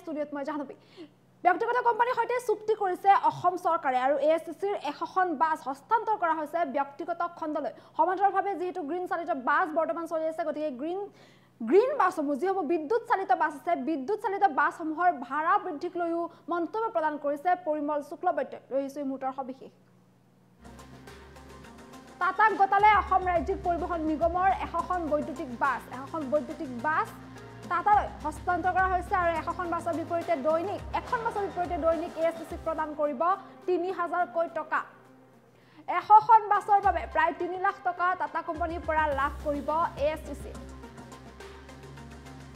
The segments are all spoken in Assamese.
ষ্টুডিঅ'ত মই জাহ্নৱী ব্যক্তিগত কোম্পানীৰ সৈতে চুক্তি কৰিছে অসম চৰকাৰে আৰু এএছটিচিৰ 100খন বাছ হস্তান্তৰ কৰা হৈছে ব্যক্তিগত খণ্ডলৈ সমান্তৰালভাৱে যেহেতু গ্ৰীণ চালিত বাছ বৰ্তমান চলি আছে গতিকে গ্ৰীণ বাছসমূহ যিসমূহ বিদ্যুৎ চালিত বাছ আছে বিদ্যুৎ চালিত বাছসমূহৰ ভাড়া বৃদ্ধিক লৈও মন্তব্য প্ৰদান কৰিছে পৰিমল শুক্লবৈদ্যই লৈছো এই মুহূৰ্তৰ সবিশেষ টাটাক গতালে অসম ৰাজ্যিক পৰিবহণ নিগমৰ 100খন বৈদ্যুতিক বাছ টাটালৈ হস্তান্তৰ কৰা হৈছে আৰু 100খন বাছৰ বিপৰীতে দৈনিক এখন বাছৰ বিপৰীতে দৈনিক এএছটিচিক প্ৰদান কৰিব 3000 কোটি টকা 100খন বাছৰ বাবে প্ৰায় 3 লাখ টকা টাটা কোম্পানীৰ পৰা লাভ কৰিব এএছটিচি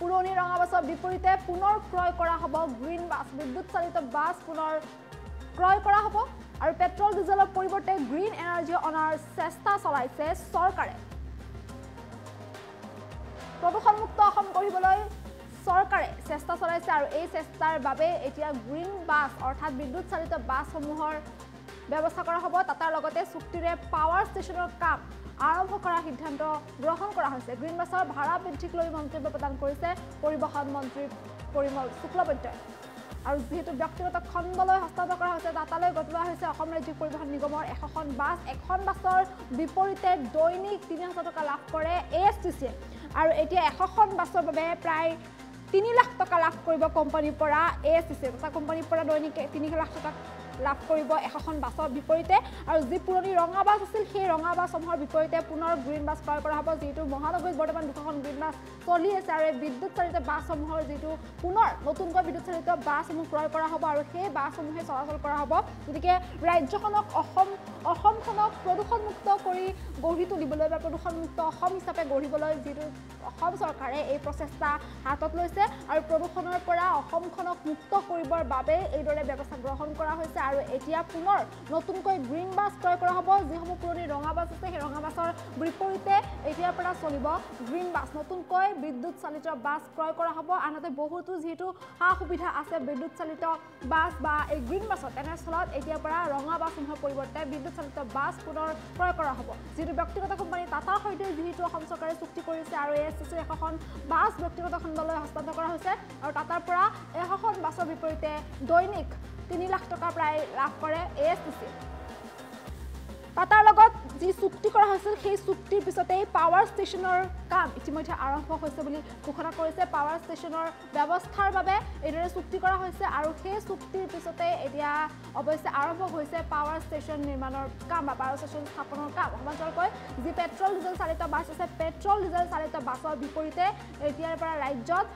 পুৰণি ৰঙা বাছৰ বিপৰীতে পুনৰ ক্ৰয় কৰা হ'ব গ্ৰীণ বাছ বিদ্যুৎ চালিত বাছ পুনৰ ক্ৰয় কৰা হ'ব আৰু পেট্ৰল ডিজেলৰ পৰিৱৰ্তে গ্ৰীণ এনাৰ্জি অনাৰ চেষ্টা চলাইছে চৰকাৰে প্ৰদূষণমুক্ত অসম কৰিবলৈ চৰকাৰে চেষ্টা চলাইছে আৰু এই চেষ্টাৰ বাবে এতিয়া গ্ৰীণ বাছ অৰ্থাৎ বিদ্যুৎ চালিত বাছসমূহৰ ব্যৱস্থা কৰা হ'ব টাটাৰ লগতে চুক্তিৰে পাৱাৰ ষ্টেচনৰ কাম আৰম্ভ কৰাৰ সিদ্ধান্ত গ্ৰহণ কৰা হৈছে গ্ৰীণ বাছৰ ভাড়া বৃদ্ধিক লৈ মন্তব্য প্ৰদান কৰিছে পৰিবহণ মন্ত্ৰী পৰিমল শুক্লবৈদ্যই আৰু যেহেতু ব্যক্তিগত খণ্ডলৈ হস্তান্তৰ কৰা হৈছে টাটালৈ গতোৱা হৈছে অসম ৰাজ্যিক পৰিবহণ নিগমৰ 100খন বাছ এখন বাছৰ বিপৰীতে দৈনিক 3000 টকা লাভ কৰে এএছটিচিয়ে আৰু এতিয়া 100খন বাছৰ বাবে প্ৰায় 3 লাখ টকা লাভ কৰিব কোম্পানীৰ পৰা এএছটিচিয়ে টাটা কোম্পানীৰ পৰা দৈনিক 3 লাখ টকা লাভ কৰিব 100খন বাছৰ বিপৰীতে আৰু যি পুৰণি ৰঙা বাছ আছিল সেই ৰঙা বাছসমূহৰ বিপৰীতে পুনৰ গ্ৰীণ বাছ ক্ৰয় কৰা হ'ব যেহেতু মহানগৰীত বৰ্তমান 2খন গ্ৰীণ বাছ চলি আছে আৰু এই বিদ্যুৎ চালিত বাছসমূহৰ যেটো পুনৰ নতুনকৈ বিদ্যুৎ চালিত বাছসমূহ ক্ৰয় কৰা হ'ব আৰু সেই বাছসমূহে চলাচল কৰা হ'ব গতিকে ৰাজ্যখনক অসমখনক প্ৰদূষণমুক্ত কৰি গঢ়ি তুলিবলৈ বা প্ৰদূষণমুক্ত অসম হিচাপে গঢ়িবলৈ যেটো অসম চৰকাৰে এই প্ৰচেষ্টা হাতত লৈছে আৰু প্ৰদূষণৰ পৰা অসমখনক মুক্ত কৰিবৰ বাবে এইদৰে ব্যৱস্থা গ্ৰহণ কৰা হৈছে আৰু এতিয়া পুনৰ নতুনকৈ গ্ৰীণ বাছ ক্ৰয় কৰা হ'ব যিসমূহ পুৰণি ৰঙা বাছ আছে সেই ৰঙা বাছৰ বিপৰীতে এতিয়াৰ পৰা চলিব গ্ৰীণ বাছ নতুনকৈ বিদ্যুৎ চালিত বাছ ক্ৰয় কৰা হ'ব আনহাতে বহুতো যেহেতু সা সুবিধা আছে বিদ্যুৎ চালিত বাছ বা এই গ্ৰীণ বাছত তেনেস্থলত এতিয়াৰ পৰা ৰঙা বাছসমূহৰ পৰিৱৰ্তে বিদ্যুৎ চালিত বাছ পুনৰ ক্ৰয় কৰা হ'ব যেহেতু ব্যক্তিগত কোম্পানী টাটাৰ সৈতে যেহেতু অসম চৰকাৰে চুক্তি কৰিছে আৰু এএছটিচিৰ 100খন বাছ ব্যক্তিগত খণ্ডলৈ হস্তান্তৰ কৰা হৈছে আৰু টাটাৰ পৰা 100খন বাছৰ বিপৰীতে দৈনিক 3 লাখ টকা প্ৰায় লাভ কৰে এএছটিচি টাটাৰ লগত যি চুক্তি কৰা হৈছিল সেই চুক্তিৰ পিছতেই পাৱাৰ ষ্টেচনৰ কাম ইতিমধ্যে আৰম্ভ হৈছে বুলি ঘোষণা কৰিছে পাৱাৰ ষ্টেচনৰ ব্যৱস্থাৰ বাবে এইদৰে চুক্তি কৰা হৈছে আৰু সেই চুক্তিৰ পিছতে এতিয়া অৱশ্যে আৰম্ভ হৈছে পাৱাৰ ষ্টেচন নিৰ্মাণৰ কাম বা পাৱাৰ ষ্টেচন স্থাপনৰ কাম সমান্তৰালকৈ যি পেট্ৰল ডিজেল চালিত বাছ আছে পেট্ৰল ডিজেল চালিত বাছৰ বিপৰীতে এতিয়াৰ পৰা ৰাজ্যত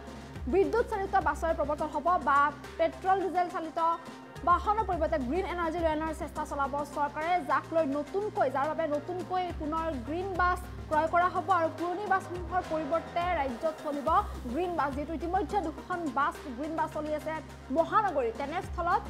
বিদ্যুৎ চালিত বাছৰ প্ৰৱৰ্তন হ'ব বা পেট্ৰল ডিজেল চালিত বাহনৰ পৰিৱৰ্তে গ্ৰীণ এনাৰ্জি লৈ অনাৰ চেষ্টা চলাব চৰকাৰে যাক লৈ যাৰ বাবে নতুনকৈ পুনৰ গ্ৰীণ বাছ ক্ৰয় কৰা হ'ব আৰু পুৰণি বাছসমূহৰ পৰিৱৰ্তে ৰাজ্যত চলিব গ্ৰীণ বাছ যেহেতু ইতিমধ্যে 2খন বাছ গ্ৰীণ বাছ চলি আছে মহানগৰীত তেনেস্থলত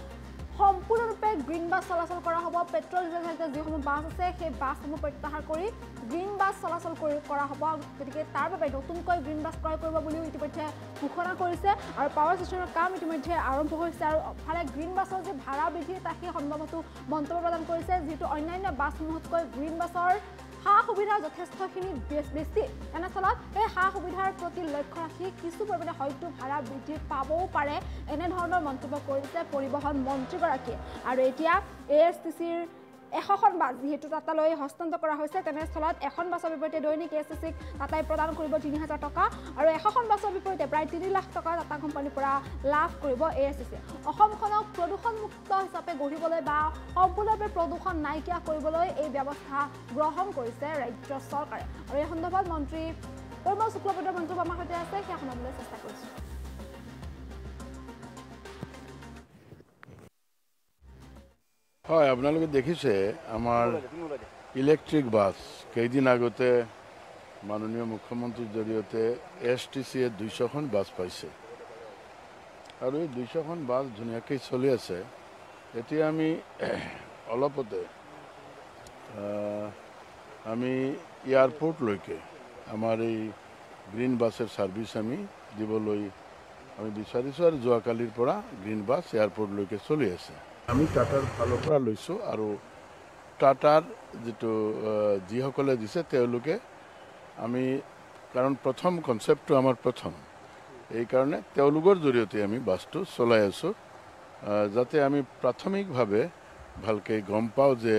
সম্পূৰ্ণৰূপে গ্ৰীণ বাছ চলাচল কৰা হ'ব পেট্ৰল ডিজেল চালিত যিসমূহ বাছ আছে সেই বাছসমূহ প্ৰত্যাহাৰ কৰি গ্ৰীণ বাছ চলাচল কৰা হ'ব গতিকে তাৰ বাবে নতুনকৈ গ্ৰীণ বাছ ক্ৰয় কৰিব বুলিও ইতিমধ্যে ঘোষণা কৰিছে আৰু পাৱাৰ ষ্টেচনৰ কাম ইতিমধ্যে আৰম্ভ হৈছে আৰু ফালে গ্ৰীণ বাছৰ যে ভাড়া বৃদ্ধি তাৰ সেই সন্দৰ্ভতো মন্তব্য প্ৰদান কৰিছে যিটো অন্যান্য বাছসমূহতকৈ গ্ৰীণ বাছৰ সা সুবিধা যথেষ্টখিনি বেছি এনেস্থলত এই সা সুবিধাৰ প্ৰতি লক্ষ্য ৰাখি কিছু পৰিমাণে হয়তো ভাড়া বৃদ্ধি পাবও পাৰে এনেধৰণৰ মন্তব্য কৰিছে পৰিবহণ মন্ত্ৰীগৰাকীয়ে আৰু এতিয়া এএছটিচিৰ 100খন বাছ যেহেতু টাটালৈ হস্তান্তৰ কৰা হৈছে তেনেস্থলত এখন বাছৰ বিপৰীতে দৈনিক এএছটিচিক টাটাই প্ৰদান কৰিব 3000 টকা আৰু 100খন বাছৰ বিপৰীতে প্ৰায় 3 লাখ টকা টাটা কোম্পানীৰ পৰা লাভ কৰিব এএছটিচি অসমখনক প্ৰদূষণমুক্ত হিচাপে গঢ়িবলৈ বা সম্পূৰ্ণৰূপে প্ৰদূষণ নাইকিয়া কৰিবলৈ এই ব্যৱস্থা গ্ৰহণ কৰিছে ৰাজ্য চৰকাৰে আৰু এই সন্দৰ্ভত মন্ত্ৰী পৰিমল শুক্লবৈদ্যৰ মন্তব্য আমাৰ সৈতে আছে সেয়া শুনাবলৈ চেষ্টা কৰিছোঁ হয় আপোনালোকে দেখিছে আমাৰ ইলেক্ট্ৰিক বাছ কেইদিন আগতে মাননীয় মুখ্যমন্ত্ৰীৰ জৰিয়তে এছটিচিয়ে 200খন বাছ পাইছে আৰু এই 200খন বাছ ধুনীয়াকৈ চলি আছে এতিয়া আমি অলপতে আমি এয়াৰপোৰ্টলৈকে আমাৰ এই গ্ৰীণ বাছৰ সাৰ্ভিস আমি দিবলৈ আমি বিচাৰিছোঁ আৰু যোৱাকালিৰ পৰা গ্ৰীণ বাছ এয়াৰপোৰ্টলৈকে চলি আছে আমি টাটাৰ ফালৰ পৰা লৈছোঁ আৰু টাটাৰ যেটো যিসকলে দিছে তেওঁলোকে আমি কাৰণ প্ৰথম কনসেপ্টটো আমাৰ প্ৰথম এই কাৰণে তেওঁলোকৰ জৰিয়তে আমি বাছটো চলাই আছোঁ যাতে আমি প্ৰাথমিকভাৱে ভালকৈ গম পাওঁ যে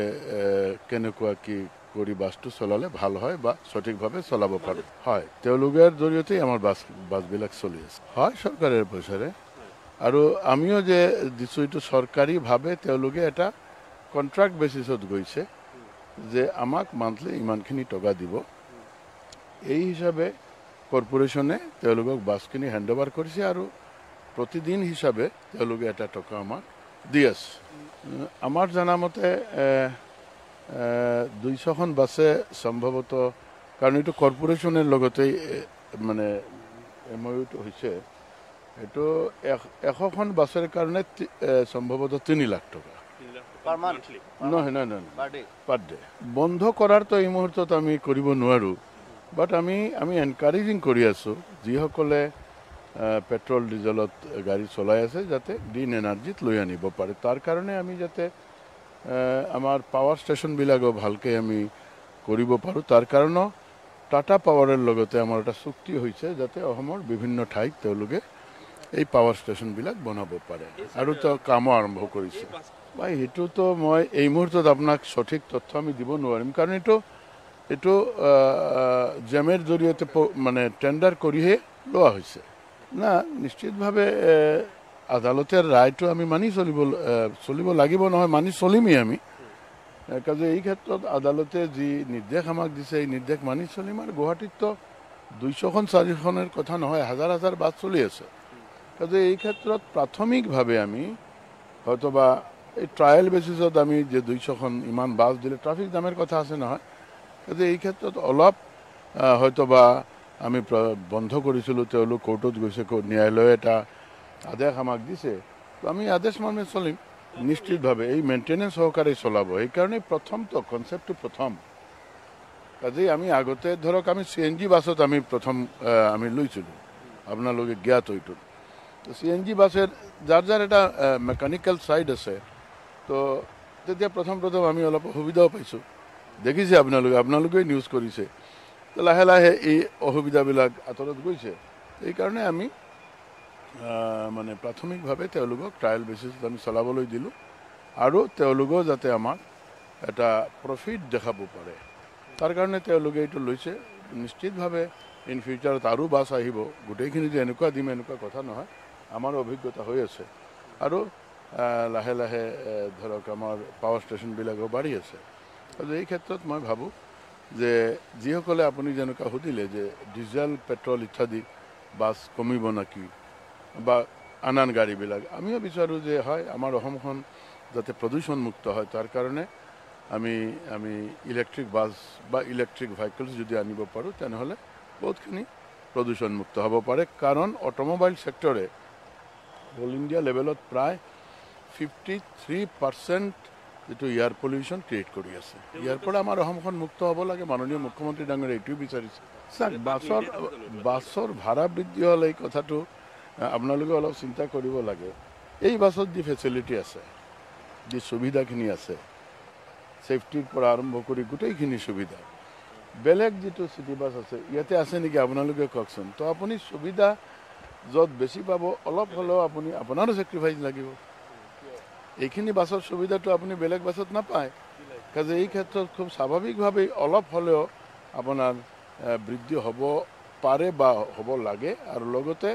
কেনেকুৱা কি কৰি বাছটো চলালে ভাল হয় বা সঠিকভাৱে চলাব পাৰোঁ হয় তেওঁলোকৰ জৰিয়তেই আমাৰ বাছবিলাক চলি আছে হয় চৰকাৰৰ পইচাৰে আৰু আমিও যে দিছোঁ এইটো চৰকাৰীভাৱে তেওঁলোকে এটা কণ্ট্ৰাক্ট বেচিছত গৈছে যে আমাক মান্থলি ইমানখিনি টকা দিব এই হিচাপে কৰ্পোৰেশ্যনে তেওঁলোকক বাছখিনি হেণ্ড অভাৰ কৰিছে আৰু প্ৰতিদিন হিচাপে তেওঁলোকে এটা টকা আমাক দি আছে আমাৰ জনামতে 200খন বাছে সম্ভৱতঃ কাৰণ এইটো কৰ্পোৰেশ্যনৰ লগতেই মানে এমঅইউটো হৈছে এইটো 100খন বাছৰ কাৰণে সম্ভৱতঃ 3 লাখ টকা নহয় পাৰ ডে বন্ধ কৰাৰতো এই মুহূৰ্তত আমি কৰিব নোৱাৰোঁ বাট আমি এনকাৰেজিং কৰি আছোঁ যিসকলে পেট্ৰল ডিজেলত গাড়ী চলাই আছে যাতে গ্ৰীণ এনাৰ্জিত লৈ আনিব পাৰে তাৰ কাৰণে আমি যাতে আমাৰ পাৱাৰ ষ্টেচনবিলাকো ভালকৈ আমি কৰিব পাৰোঁ তাৰ কাৰণেও টাটা পাৱাৰৰ লগতে আমাৰ এটা চুক্তি হৈছে যাতে অসমৰ বিভিন্ন ঠাইত তেওঁলোকে এই পাৱাৰ ষ্টেচনবিলাক বনাব পাৰে আৰু তো কামো আৰম্ভ কৰিছে ভাই সেইটোতো মই এই মুহূৰ্তত আপোনাক সঠিক তথ্য আমি দিব নোৱাৰিম কাৰণ এইটো জেমেৰ জৰিয়তে মানে টেণ্ডাৰ কৰিহে লোৱা হৈছে না নিশ্চিতভাৱে আদালতৰ ৰায়টো আমি মানি চলিব লাগিব নহয় মানি চলিমেই আমি কাজে এই ক্ষেত্ৰত আদালতে যি নিৰ্দেশ আমাক দিছে এই নিৰ্দেশ মানি চলিম আৰু গুৱাহাটীততো 200খন 400খনৰ কথা নহয় হাজাৰ হাজাৰ বাছ চলি আছে কাজে এই ক্ষেত্ৰত প্ৰাথমিকভাৱে আমি হয়তোবা এই ট্ৰায়েল বেচিছত আমি যে 200খন ইমান বাছ দিলে ট্ৰাফিক জামেৰ কথা আছে নহয় কাজে এই ক্ষেত্ৰত অলপ হয়তোবা আমি বন্ধ কৰিছিলোঁ তেওঁলোক কোৰ্টত গৈছে ন্যায়ালয়ে এটা আদেশ আমাক দিছে তো আমি আদেশ মানে চলিম নিশ্চিতভাৱে এই মেইনটেনেন্স সহকাৰে চলাব সেইকাৰণে প্ৰথমটো কনচেপ্টটো প্ৰথম কাজেই আমি আগতে ধৰক আমি CNG বাছত আমি প্ৰথম আমি লৈছিলোঁ আপোনালোকে জ্ঞাত এইটো তো CNG বাছৰ যাৰ এটা মেকানিকেল ছাইড আছে তো তেতিয়া প্ৰথম আমি অলপ অসুবিধাও পাইছোঁ দেখিছে আপোনালোকেই নিউজ কৰিছে তো লাহে লাহে এই অসুবিধাবিলাক আঁতৰত গৈছে এইকাৰণে আমি মানে প্ৰাথমিকভাৱে তেওঁলোকক ট্ৰায়েল বেচিছত আমি চলাবলৈ দিলোঁ আৰু তেওঁলোকেও যাতে আমাক এটা প্ৰফিট দেখাব পাৰে তাৰ কাৰণে তেওঁলোকে এইটো লৈছে নিশ্চিতভাৱে ইন ফিউচাৰত আৰু বাছ আহিব গোটেইখিনি যে এনেকুৱা দিম এনেকুৱা কথা নহয় আমাৰ অভিজ্ঞতা হৈ আছে আৰু লাহে লাহে ধৰক আমাৰ পাৱাৰ ষ্টেচনবিলাকো বাঢ়ি আছে আৰু এই ক্ষেত্ৰত মই ভাবোঁ যে যিসকলে আপুনি যেনেকুৱা সুধিলে যে ডিজেল পেট্ৰল ইত্যাদি বাছ কমিব নেকি বা আন গাড়ীবিলাক আমিও বিচাৰোঁ যে হয় আমাৰ অসমখন যাতে প্ৰদূষণমুক্ত হয় তাৰ কাৰণে আমি ইলেক্ট্ৰিক বাছ বা ইলেক্ট্ৰিক ভেহিকলছ যদি আনিব পাৰোঁ তেনেহ'লে বহুতখিনি প্ৰদূষণমুক্ত হ'ব পাৰে কাৰণ অট'মোবাইল ছেক্টৰে অল ইণ্ডিয়া লেভেলত প্ৰায় 53% যিটো এয়াৰ পলিউশ্যন ক্ৰিয়েট কৰি আছে ইয়াৰ পৰা আমাৰ অসমখন মুক্ত হ'ব লাগে মাননীয় মুখ্যমন্ত্ৰী ডাঙৰীয়াই এইটোৱে বিচাৰিছে চাওক বাছৰ ভাড়া বৃদ্ধি হ'লে এই কথাটো আপোনালোকে অলপ চিন্তা কৰিব লাগে এই বাছত যি ফেচিলিটি আছে যি সুবিধাখিনি আছে ছেফটিৰ পৰা আৰম্ভ কৰি গোটেইখিনি সুবিধা বেলেগ যিটো চিটি বাছ আছে ইয়াতে আছে নেকি আপোনালোকে কওকচোন তো আপুনি সুবিধা য'ত বেছি পাব অলপ হ'লেও আপোনাৰো ছেক্ৰিফাইচ লাগিব এইখিনি বাছৰ সুবিধাটো আপুনি বেলেগ বাছত নাপায় কাজে এই ক্ষেত্ৰত খুব স্বাভাৱিকভাৱেই অলপ হ'লেও আপোনাৰ বৃদ্ধি হ'ব পাৰে বা হ'ব লাগে আৰু লগতে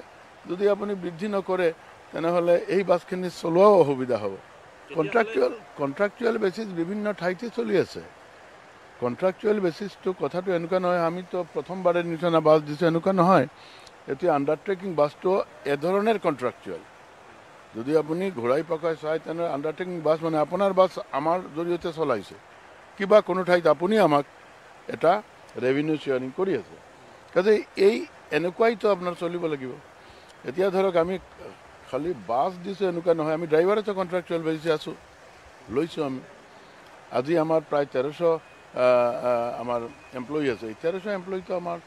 যদি আপুনি বৃদ্ধি নকৰে তেনেহ'লে এই বাছখিনি চলোৱাও অসুবিধা হ'ব কণ্ট্ৰাকচুৱেল বেচিছ বিভিন্ন ঠাইতে চলি আছে কণ্ট্ৰাকচুৱেল বেচিছটো কথাটো এনেকুৱা নহয় আমিতো প্ৰথমবাৰে নিচিনা বাছ দিছোঁ এনেকুৱা নহয় এতিয়া আণ্ডাৰটেকিং বাছটো এধৰণৰ কণ্ট্ৰাকচুৱেল যদি আপুনি ঘূৰাই পকাই চায় তেনেহ'লে আণ্ডাৰটেকিং বাছ মানে আপোনাৰ বাছ আমাৰ জৰিয়তে চলাইছে কিবা কোনো ঠাইত আপুনি আমাক এটা ৰেভিনিউ শ্বেয়াৰিং কৰি আছে কাজে এই এনেকুৱাইতো আপোনাৰ চলিব লাগিব এতিয়া ধৰক আমি খালি বাছ দিছোঁ এনেকুৱা নহয় আমি ড্ৰাইভাৰতো কণ্ট্ৰাকচুৱেল বেচিছ আছোঁ লৈছোঁ আমি আজি আমাৰ প্ৰায় 1300 আমাৰ এমপ্লয়ী আছে 1300 এমপ্লয়ীটো আমাৰ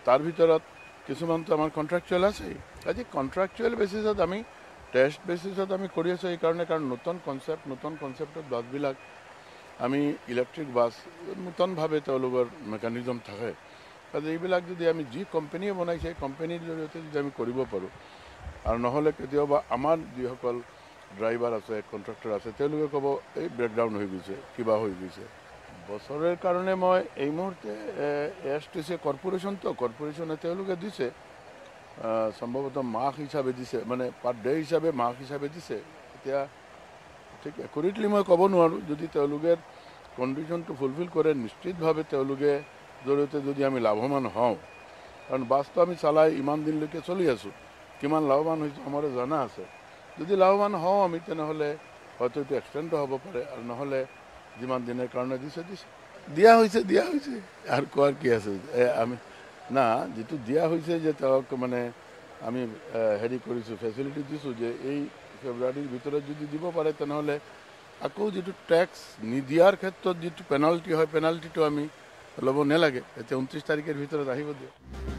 তাৰ ভিতৰত কিছুমানটো আমাৰ কণ্ট্ৰাকচুৱেল আছে আজি কণ্ট্ৰাকচুৱেল বেচিছত আমি টেষ্ট বেচিছত আমি কৰি আছোঁ এইকাৰণে কাৰণ নতুন কনচেপ্টত বাছবিলাক আমি ইলেক্ট্ৰিক বাছ নতুনভাৱে তেওঁলোকৰ মেকানিজম থাকে কাজে এইবিলাক যদি আমি যি কোম্পানীয়ে বনাইছে সেই কোম্পানীৰ জৰিয়তে যদি আমি কৰিব পাৰোঁ আৰু নহ'লে কেতিয়াবা আমাৰ যিসকল ড্ৰাইভাৰ আছে কণ্ট্ৰাক্টৰ আছে তেওঁলোকে ক'ব এই ব্ৰেকডাউন হৈ গৈছে কিবা হৈ গৈছে বছৰৰ কাৰণে মই এই মুহূৰ্তে এছ.টি.চি. কৰ্পোৰেশ্যনে তেওঁলোকে দিছে সম্ভৱতঃ মাহ হিচাপে দিছে মানে পাৰ ডে হিচাপে মাহ হিচাপে দিছে এতিয়া ঠিক একুৰেটলি মই ক'ব নোৱাৰোঁ যদি তেওঁলোকে কণ্ডিশ্যনটো ফুলফিল কৰে নিশ্চিতভাৱে তেওঁলোকে জৰিয়তে যদি আমি লাভৱান হওঁ কাৰণ বাছটো আমি চলাই ইমান দিনলৈকে চলি আছোঁ কিমান লাভৱান হৈছোঁ আমাৰ জনা আছে যদি লাভৱান হওঁ আমি তেনেহ'লে হয়তো এইটো এক্সটেণ্ডো হ'ব পাৰে আৰু নহ'লে যিমান দিনৰ কাৰণে দিয়া হৈছে আৰু কোৱাৰ কি আছে আমি না যিটো দিয়া হৈছে যে তেওঁক মানে আমি হেৰি কৰিছোঁ ফেচিলিটি দিছোঁ যে এই ফেব্ৰুৱাৰীৰ ভিতৰত যদি দিব পাৰে তেনেহ'লে আকৌ যিটো টেক্স নিদিয়াৰ ক্ষেত্ৰত যিটো পেনাল্টি হয় পেনাল্টিটো আমি ল'ব নালাগে এতিয়া 29 তাৰিখৰ ভিতৰত আহিব দিয়ক